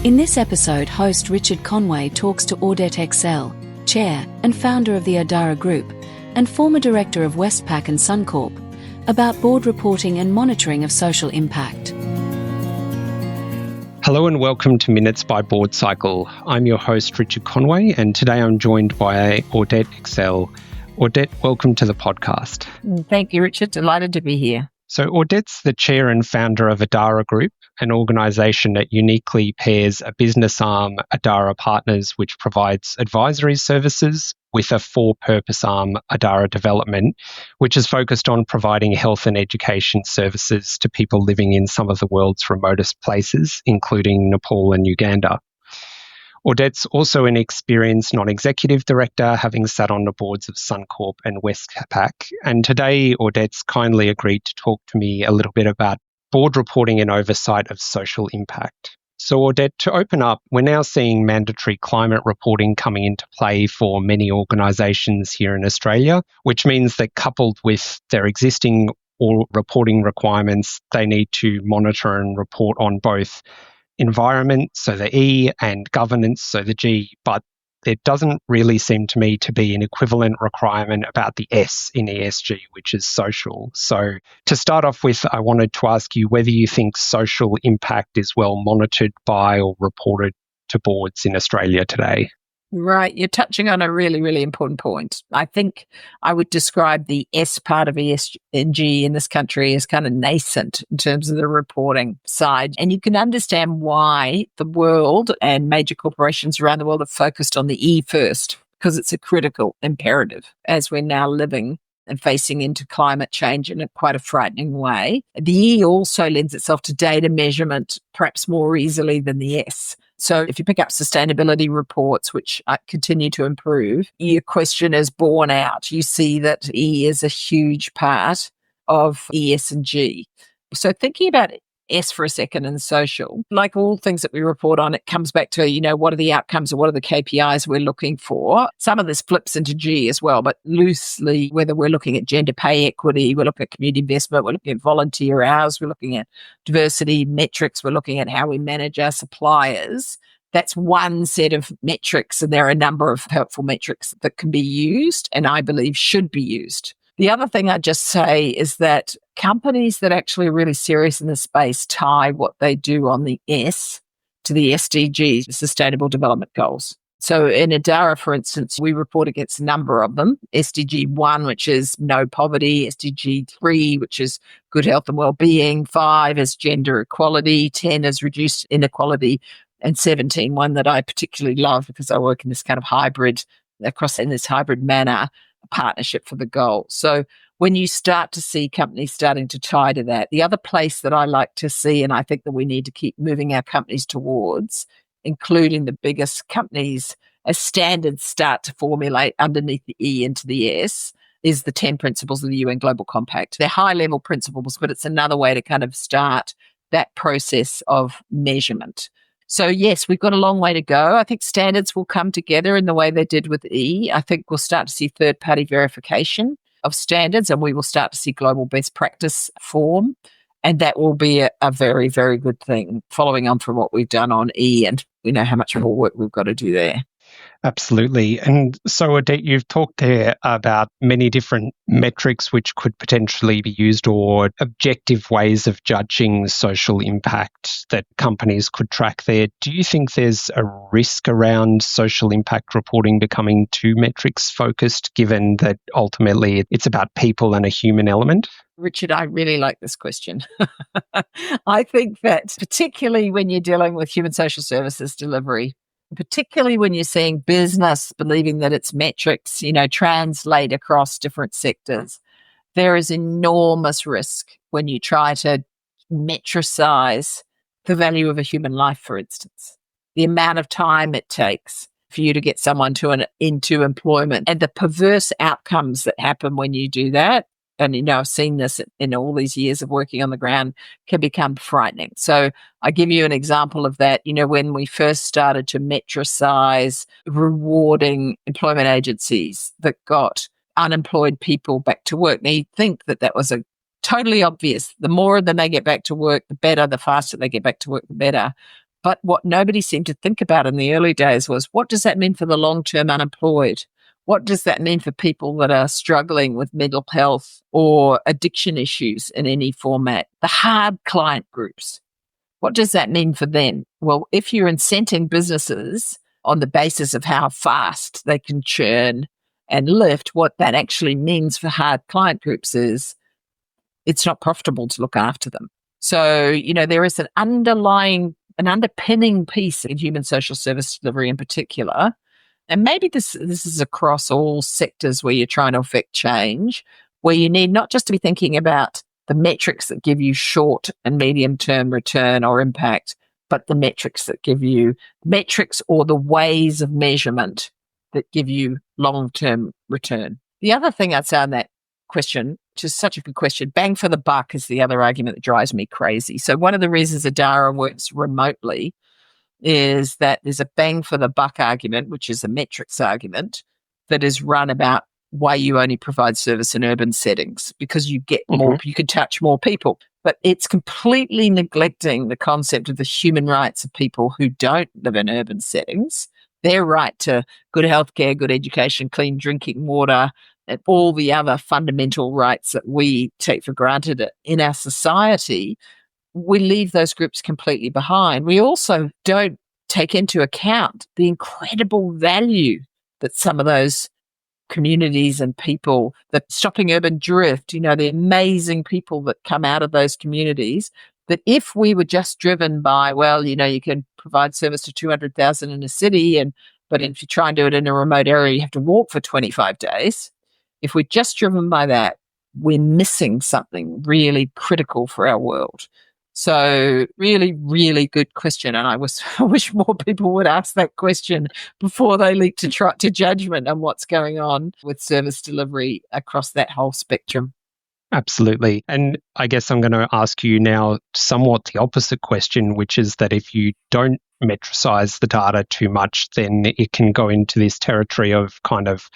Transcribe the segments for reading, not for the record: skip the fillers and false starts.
In this episode, host Richard Conway talks to Audette Exel, Chair and founder of the Adara Group, and former director of Westpac and Suncorp, about board reporting and monitoring of social impact. Hello and welcome to Minutes by Board Cycle. I'm your host, Richard Conway, and today I'm joined by Audette Exel. Audette, welcome to the podcast. Thank you, Richard. Delighted to be here. So Audette's the chair and founder of Adara Group, an organisation that uniquely pairs a business arm, Adara Partners, which provides advisory services, with a for-purpose arm, Adara Development, which is focused on providing health and education services to people living in some of the world's remotest places, including Nepal and Uganda. Audette's also an experienced non-executive director, having sat on the boards of Suncorp and Westpac. And today, Audette's kindly agreed to talk to me a little bit about board reporting and oversight of social impact. So Audette, to open up, we're now seeing mandatory climate reporting coming into play for many organisations here in Australia, which means that coupled with their existing or reporting requirements, they need to monitor and report on both environment, so the E, and governance, so the G, but there doesn't really seem to me to be an equivalent requirement about the S in ESG, which is social. So to start off with, I wanted to ask you whether you think social impact is well monitored by or reported to boards in Australia today. Right. You're touching on a really, really important point. I think I would describe the S part of ESG in this country as kind of nascent in terms of the reporting side. And you can understand why the world and major corporations around the world have focused on the E first, because it's a critical imperative as we're now living and facing into climate change in quite a frightening way. The E also lends itself to data measurement perhaps more easily than the S. So if you pick up sustainability reports, which continue to improve, your question is borne out. You see that E is a huge part of ES and G. So thinking about S for a second and social, like all things that we report on, it comes back to, what are the outcomes or what are the KPIs we're looking for? Some of this flips into G as well, but loosely, whether we're looking at gender pay equity, we're looking at community investment, we're looking at volunteer hours, we're looking at diversity metrics, we're looking at how we manage our suppliers. That's one set of metrics, and there are a number of helpful metrics that can be used and I believe should be used. The other thing I'd just say is that companies that actually are really serious in this space tie what they do on the S to the SDGs, the Sustainable Development Goals. So in Adara, for instance, we report against a number of them. SDG 1, which is no poverty, SDG 3, which is good health and well-being, 5 is gender equality, 10 is reduced inequality, and 17, one that I particularly love because I work in this kind of hybrid, in this hybrid manner, a partnership for the goal. So when you start to see companies starting to tie to that, the other place that I like to see, and I think that we need to keep moving our companies towards, including the biggest companies, as standards start to formulate underneath the E into the S, is the 10 principles of the UN Global Compact. They're high-level principles, but it's another way to kind of start that process of measurement. So yes, we've got a long way to go. I think standards will come together in the way they did with E. I think we'll start to see third-party verification of standards, and we will start to see global best practice form. And that will be a very, very good thing, following on from what we've done on E, and we know how much more work we've got to do there. Absolutely. And so, Audette, you've talked there about many different metrics which could potentially be used, or objective ways of judging social impact that companies could track there. Do you think there's a risk around social impact reporting becoming too metrics focused, given that ultimately it's about people and a human element? Richard, I really like this question. I think that particularly when you're dealing with human social services delivery, particularly when you're seeing business believing that its metrics, translate across different sectors, there is enormous risk when you try to metricise the value of a human life, for instance. The amount of time it takes for you to get someone into employment and the perverse outcomes that happen when you do that. And, I've seen this in all these years of working on the ground, can become frightening. So I give you an example of that. When we first started to metricise rewarding employment agencies that got unemployed people back to work. Now, you'd think that was a totally obvious. The more of them they get back to work, the better. The faster they get back to work, the better. But what nobody seemed to think about in the early days was, what does that mean for the long-term unemployed? What does that mean for people that are struggling with mental health or addiction issues in any format? The hard client groups. What does that mean for them? Well, if you're incenting businesses on the basis of how fast they can churn and lift, what that actually means for hard client groups is it's not profitable to look after them. So, there is an underpinning piece in human social service delivery in particular. And maybe this is across all sectors where you're trying to affect change, where you need not just to be thinking about the metrics that give you short and medium term return or impact, but the metrics that give you metrics or the ways of measurement that give you long-term return. The other thing I'd say on that question, which is such a good question, bang for the buck is the other argument that drives me crazy. So one of the reasons Adara works remotely is that there's a bang for the buck argument, which is a metrics argument that is run about why you only provide service in urban settings, because you get more, you can touch more people. But it's completely neglecting the concept of the human rights of people who don't live in urban settings, their right to good healthcare, good education, clean drinking water, and all the other fundamental rights that we take for granted in our society. We leave those groups completely behind. We also don't take into account the incredible value that some of those communities and people, that stopping urban drift, the amazing people that come out of those communities, that if we were just driven by, well, you can provide service to 200,000 in a city, but if you try and do it in a remote area, you have to walk for 25 days. If we're just driven by that, we're missing something really critical for our world. So really, really good question. And I wish more people would ask that question before they leap to judgment on what's going on with service delivery across that whole spectrum. Absolutely. And I guess I'm going to ask you now somewhat the opposite question, which is that if you don't metricize the data too much, then it can go into this territory of kind of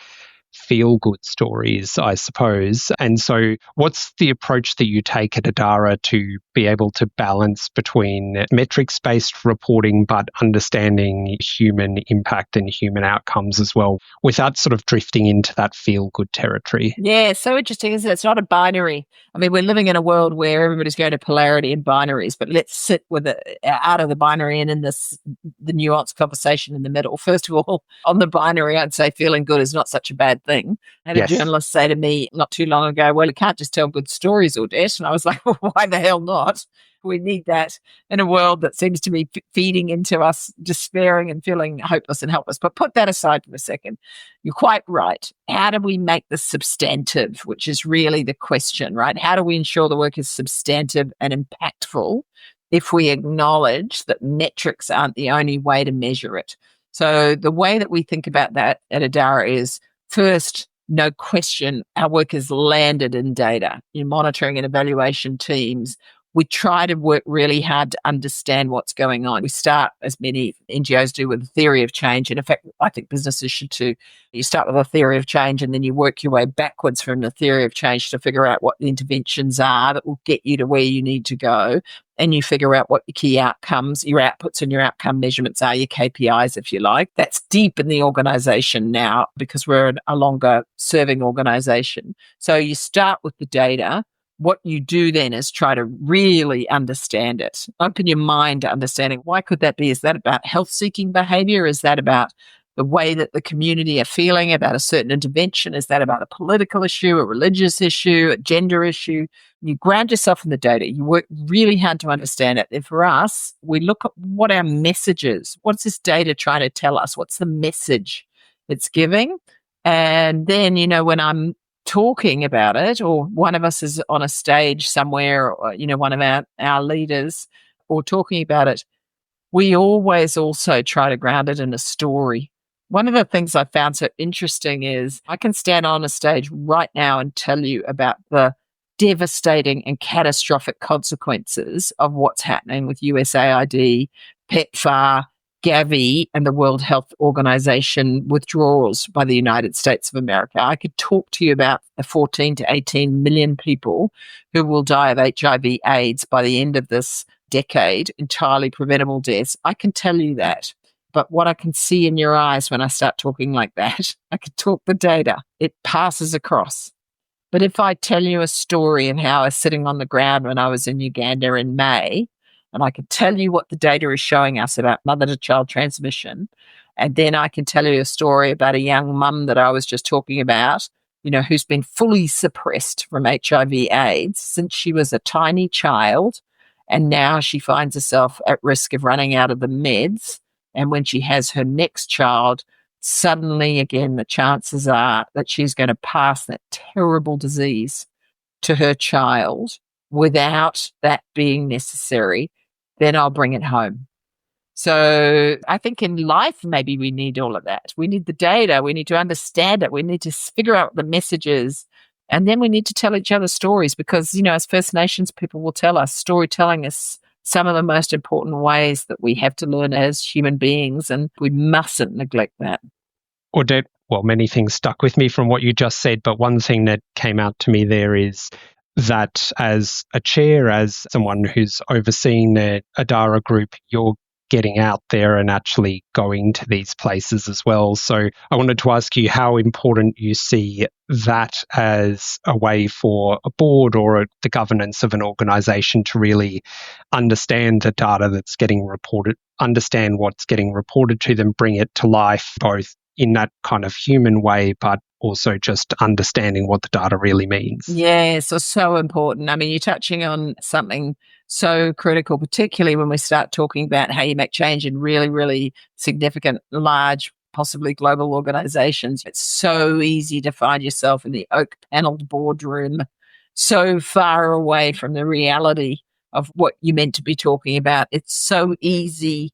feel-good stories, I suppose. And so what's the approach that you take at Adara to be able to balance between metrics-based reporting but understanding human impact and human outcomes as well, without sort of drifting into that feel-good territory? Yeah, so interesting, isn't it? It's not a binary. I mean, we're living in a world where everybody's going to polarity and binaries, but let's sit with it out of the binary and in the nuanced conversation in the middle. First of all, on the binary, I'd say feeling good is not such a bad thing. I had a journalist say to me not too long ago, well, you can't just tell good stories, Audette. And I was like, well, why the hell not? We need that in a world that seems to be feeding into us despairing and feeling hopeless and helpless. But put that aside for a second. You're quite right. How do we make this substantive, which is really the question, right? How do we ensure the work is substantive and impactful if we acknowledge that metrics aren't the only way to measure it? So the way that we think about that at Adara is, first, no question, our work is landed in data. In monitoring and evaluation teams, we try to work really hard to understand what's going on. We start, as many NGOs do, with a theory of change. And in fact, I think businesses should too. You start with a theory of change and then you work your way backwards from the theory of change to figure out what the interventions are that will get you to where you need to go. And you figure out what your key outcomes, your outputs and your outcome measurements are, your KPIs, if you like. That's deep in the organization now because we're a longer serving organization. So you start with the data. What you do then is try to really understand it. Open your mind to understanding, why could that be? Is that about health-seeking behavior? Is that about the way that the community are feeling about a certain intervention? Is that about a political issue, a religious issue, a gender issue? You ground yourself in the data. You work really hard to understand it. And for us, we look at what our message is. What's this data trying to tell us? What's the message it's giving? And then, when I'm talking about it, or one of us is on a stage somewhere, or, one of our leaders, or talking about it, we always also try to ground it in a story. One of the things I found so interesting is I can stand on a stage right now and tell you about the devastating and catastrophic consequences of what's happening with USAID, PEPFAR, Gavi, and the World Health Organization withdrawals by the United States of America. I could talk to you about the 14 to 18 million people who will die of HIV/AIDS by the end of this decade, entirely preventable deaths. I can tell you that. But what I can see in your eyes when I start talking like that, I can talk the data. It passes across. But if I tell you a story and how I was sitting on the ground when I was in Uganda in May, and I can tell you what the data is showing us about mother-to-child transmission, and then I can tell you a story about a young mum that I was just talking about, who's been fully suppressed from HIV/AIDS since she was a tiny child, and now she finds herself at risk of running out of the meds. And when she has her next child, suddenly, again, the chances are that she's going to pass that terrible disease to her child without that being necessary, then I'll bring it home. So I think in life, maybe we need all of that. We need the data. We need to understand it. We need to figure out what the message is. And then we need to tell each other stories because, as First Nations people will tell us, storytelling is some of the most important ways that we have to learn as human beings, and we mustn't neglect that. Audette, well, many things stuck with me from what you just said, but one thing that came out to me there is that as a chair, as someone who's overseeing the Adara Group, you're getting out there and actually going to these places as well. So I wanted to ask you how important you see that as a way for a board or the governance of an organisation to really understand the data that's getting reported, understand what's getting reported to them, bring it to life, both in that kind of human way, but also just understanding what the data really means. Yeah, so important. I mean, you're touching on something so critical, particularly when we start talking about how you make change in really, really significant, large, possibly global organizations. It's so easy to find yourself in the oak-paneled boardroom, so far away from the reality of what you're meant to be talking about. It's so easy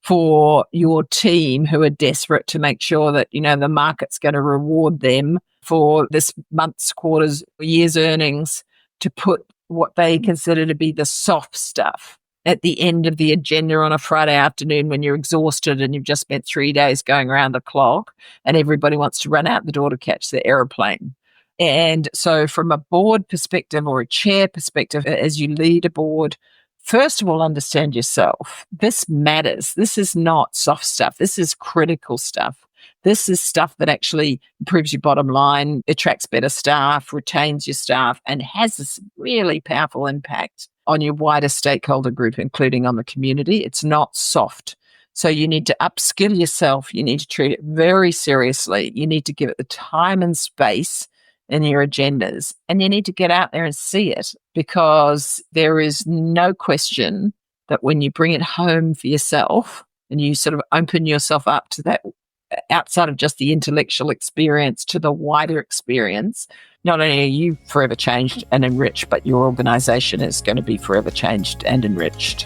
for your team who are desperate to make sure that, the market's going to reward them for this month's, quarter's, year's earnings to put what they consider to be the soft stuff at the end of the agenda on a Friday afternoon when you're exhausted and you've just spent 3 days going around the clock and everybody wants to run out the door to catch the aeroplane. And so from a board perspective or a chair perspective, as you lead a board, first of all, understand yourself. This matters. This is not soft stuff. This is critical stuff. This is stuff that actually improves your bottom line, attracts better staff, retains your staff, and has this really powerful impact on your wider stakeholder group, including on the community. It's not soft. So you need to upskill yourself. You need to treat it very seriously. You need to give it the time and space in your agendas. And you need to get out there and see it, because there is no question that when you bring it home for yourself and you sort of open yourself up to that, outside of just the intellectual experience, to the wider experience, not only are you forever changed and enriched, but your organization is going to be forever changed and enriched.